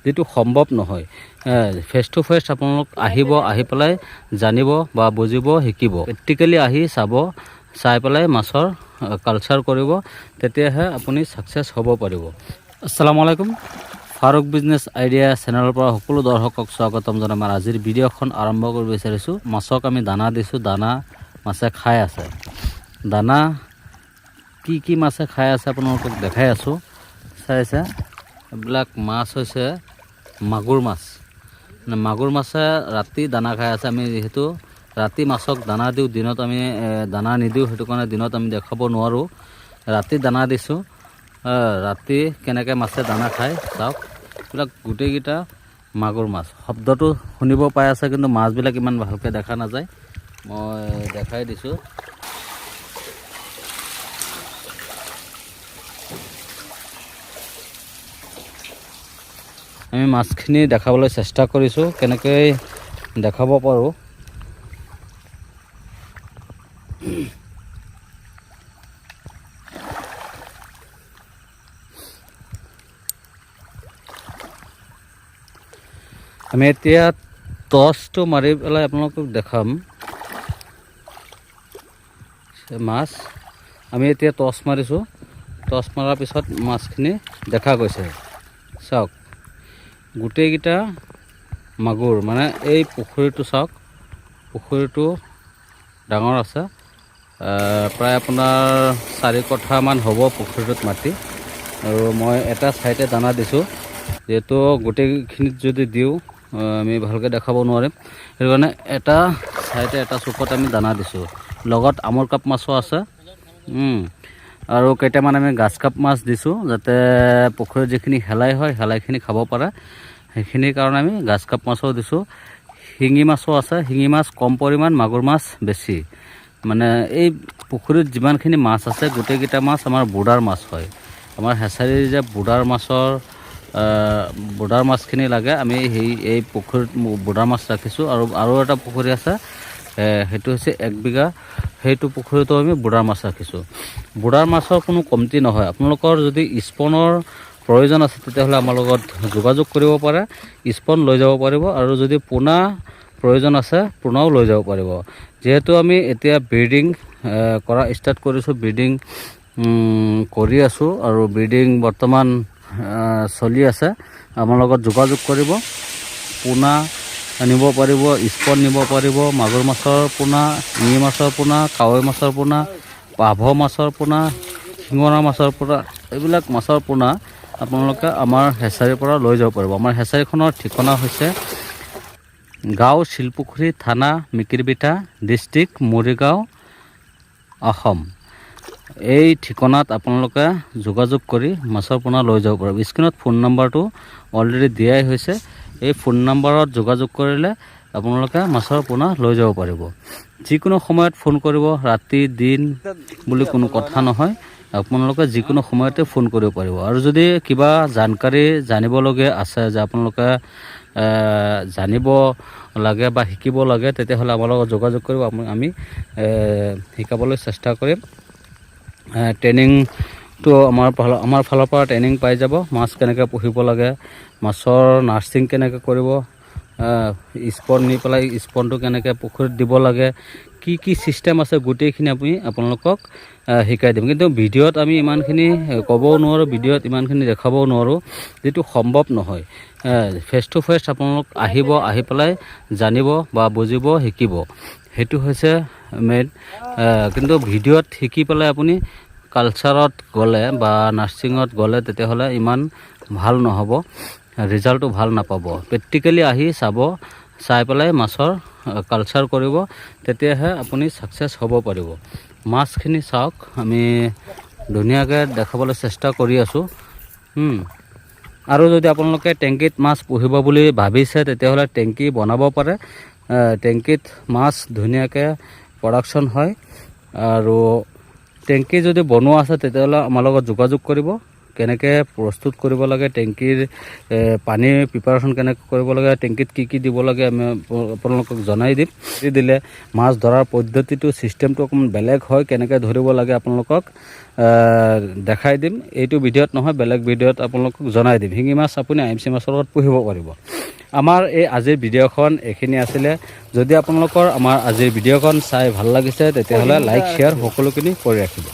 যেটো সম্ভৱ নহয় ফেচ টু ফেচ আপোনালোক আহিব আহি পেলাই জানিব বা বুজিব শিকিব প্ৰেক্টিক্যালি আহি চাই পেলাই মাছৰ কালচাৰ কৰিব তেতিয়াহে আপুনি সাকসেছ হ'ব পাৰিব আসসালামু আলাইকুম ফাৰুক বিজনেছ আইডিয়া চেনেলৰ পৰা সকলো দৰ্শকক স্বাগতম জনাম আজিৰ ভিডিঅ'খন আৰম্ভ কৰিব বিচাৰিছো মাছক আমি দানা দিছো দানা মাছে খাই আছে দানা কি মাছে খাই আছে আপোনালোকক দেখাই আছো চাইছে এইবিলাক মাছ হৈছে মাগুৰ মাছ মাগুৰ মাছে ৰাতি দানা খাই আছে আমি যেহেতু ৰাতি মাছক দানা দিও দিনত আমি দানা নিদিও হেতু কাৰণে দিনত আমি দেখাব নোৱাৰো ৰাতি দানা দিছো ৰাতি কেনেকৈ মাছে দানা খায় চাওক এইবিলাক গোটেইকেইটা মাগুৰ মাছ শব্দটো শুনিব পাই আছে কিন্তু মাছবিলাক ইমান ভালকৈ দেখা নাযায় মই দেখাই দিছো আমি মাছখিনি দেখাবলৈ চেষ্টা কৰিছো কেনেকৈ দেখাব পাৰো আমি এতিয়া টৰ্চটো মাৰি পেলাই আপোনালোকক দেখাম মাছ আমি এতিয়া টৰ্চ মাৰিছো টৰ্চ মাৰাৰ পিছত মাছখিনি দেখা গৈছে চাওক গোটেইকেইটা মাগুৰ মানে এই পুখুৰীটো চাওক পুখুৰীটো ডাঙৰ আছে প্ৰায় আপোনাৰ 4 কঠামান হ'ব পুখুৰীটোত মাটি আৰু মই এটা সাইডে দানা দিছো যেটো গোটেইখিনিত যদি দিও আমি ভালকৈ দেখাব নোৱাৰিম এৰ কাৰণে এটা সাইডে এটা চুকত আমি দানা দিছো লগত আমৰ কাপ মাছো আছে আৰু কেইটামান আমি গাছ কাপ মাছ দিছো যাতে পুখুৰীত যিখিনি হেলাই হয় হেলাইখিনি খাব পাৰে সেইখিনিৰ কাৰণে আমি গাছ কাপ মাছো দিছো শিঙি মাছো আছে শিঙি মাছ কম পৰিমাণ মাগুৰ মাছ বেছি মানে এই পুখুৰীত যিমানখিনি মাছ আছে গোটেইকেইটা মাছ আমাৰ বুডাৰ মাছ হয় আমাৰ হেচাৰীৰ যে বুডাৰ মাছখিনি লাগে আমি এই পুখুৰীত বুডাৰ মাছ ৰাখিছো আৰু এটা পুখুৰী আছে হেতু হৈছে 1 বিঘা হেতু পুখুৰীতো আমি বুডাৰ মাছ ৰাখিছো বুডাৰ মাছৰ কোনো কমতি নহয় আপোনালোকৰ যদি স্পনৰ প্ৰয়োজন আছে তেতিয়াহলে আমাৰ লগত যোগাযোগ কৰিব পাৰে স্পন লৈ যাব পাৰিব আৰু যদি পোনা প্ৰয়োজন আছে পোনাও লৈ যাব পাৰিব যেহেতু আমি এতিয়া ব্ৰিডিং কৰা ষ্টাৰ্ট কৰিছো ব্ৰিডিং কৰি আছো আৰু ব্ৰিডিং বৰ্তমান চলি আছে আমাৰ লগত যোগাযোগ কৰিব পোনা নিব পাৰিব স্পন নিব পাৰিব মাগুৰ মাছৰ পোনা শিঙি মাছৰ পোনা কাৱৈ মাছৰ পোনা পাভ মাছৰ পোনা শিঙৰা মাছৰ পোনা এইবিলাক মাছৰ পোনা আপোনালোকে আমাৰ হেচাৰীৰ পৰা লৈ যাব পাৰিব আমাৰ হেচাৰীখনৰ ঠিকনা হৈছে গাঁও শিলপুখুৰী থানা মিকিৰবিটা ডিস্ট্ৰিক্ট মৰিগাঁও অসম এই ঠিকনাত আপোনালোকে যোগাযোগ কৰি মাছৰ পোনা লৈ যাব পাৰিব স্ক্ৰীনত ফোন নম্বৰটো অলৰেডি দিয়াই হৈছে এই ফোন নম্বৰত যোগাযোগ কৰিলে আপোনালোকে মাছৰ পোনা লৈ যাব পাৰিব যিকোনো সময়ত ফোন কৰিব ৰাতি দিন বুলি কোনো কথা নহয় আপোনালোকে যিকোনো সময়তে ফোন কৰিব পাৰিব আৰু যদি কিবা জানকাৰী জানিবলগীয়া আছে যে আপোনালোকে জানিব লাগে বা শিকিব লাগে তেতিয়াহ'লে আমাৰ লগত যোগাযোগ কৰিব আমি শিকাবলৈ চেষ্টা কৰিম ট্ৰেইনিংটো আমাৰ ফালৰ পৰা ট্ৰেইনিং পাই যাব মাছ কেনেকৈ পুহিব লাগে মাছৰ নাৰ্ছিং কেনেকৈ কৰিব স্পন নি পেলাই স্পনটো কেনেকৈ পুখুৰীত দিব লাগে কি চিষ্টেম আছে গোটেইখিনি আপোনালোকক শিকাই দিম কিন্তু ভিডিঅ'ত আমি ইমানখিনি ক'বও নোৱাৰো ভিডিঅ'ত ইমানখিনি দেখাবও নোৱাৰো যেটো সম্ভৱ নহয় ফেচ টু ফেচ আপোনালোক আহিব আহি পেলাই জানিব বা বুজিব শিকিব হেতু হৈছে মেইন কিন্তু ভিডিঅ'ত শিকি পেলাই আপুনি কালচাৰত গ'লে বা নাৰ্ছিঙত গ'লে তেতিয়াহ'লে ইমান ভাল নহ'ব ৰিজাল্টটো ভাল নাপাব প্ৰেক্টিক্যালি আহি চাই পেলাই মাছৰ কালচাৰ কৰিব তেতিয়াহে আপুনি সাকসেছ হ'ব পাৰিব মাছখিনি চাওক আমি ধুনীয়াকৈ দেখাবলৈ চেষ্টা কৰি আছো আৰু যদি আপোনালোকে টেংকিত মাছ পুহিব বুলি ভাবিছে তেতিয়াহ'লে টেংকি বনাব পাৰে টেংকিত মাছ ধুনীয়াকৈ প্ৰডাকশ্যন হয় আৰু টেংকি যদি বনোৱা আছে তেতিয়াহ'লে আমাৰ লগত যোগাযোগ কৰিব কেনেকৈ প্ৰস্তুত কৰিব লাগে, টেংকিৰ পানীৰ প্ৰিপাৰেশ্যন কেনেকৈ কৰিব লাগে, টেংকিত কি দিব লাগে আমি আপোনালোকক জনাই দিম। দিলে মাছ ধৰাৰ পদ্ধতিটো ছিষ্টেমটো অকণমান বেলেগ হয়, কেনেকৈ ধৰিব লাগে আপোনালোকক দেখাই দিম। এইটো ভিডিঅ'ত নহয়, বেলেগ ভিডিঅ'ত আপোনালোকক জনাই দিম। শিঙি মাছ আপুনি IMC মাছৰ লগত পুহিব পাৰিব। আমাৰ এই আজিৰ ভিডিঅ'খন এইখিনি আছিলে। যদি আপোনালোকৰ আমাৰ আজিৰ ভিডিঅ'খন চাই ভাল লাগিছে তেতিয়াহ'লে লাইক শ্বেয়াৰ সকলোখিনি কৰি ৰাখিব।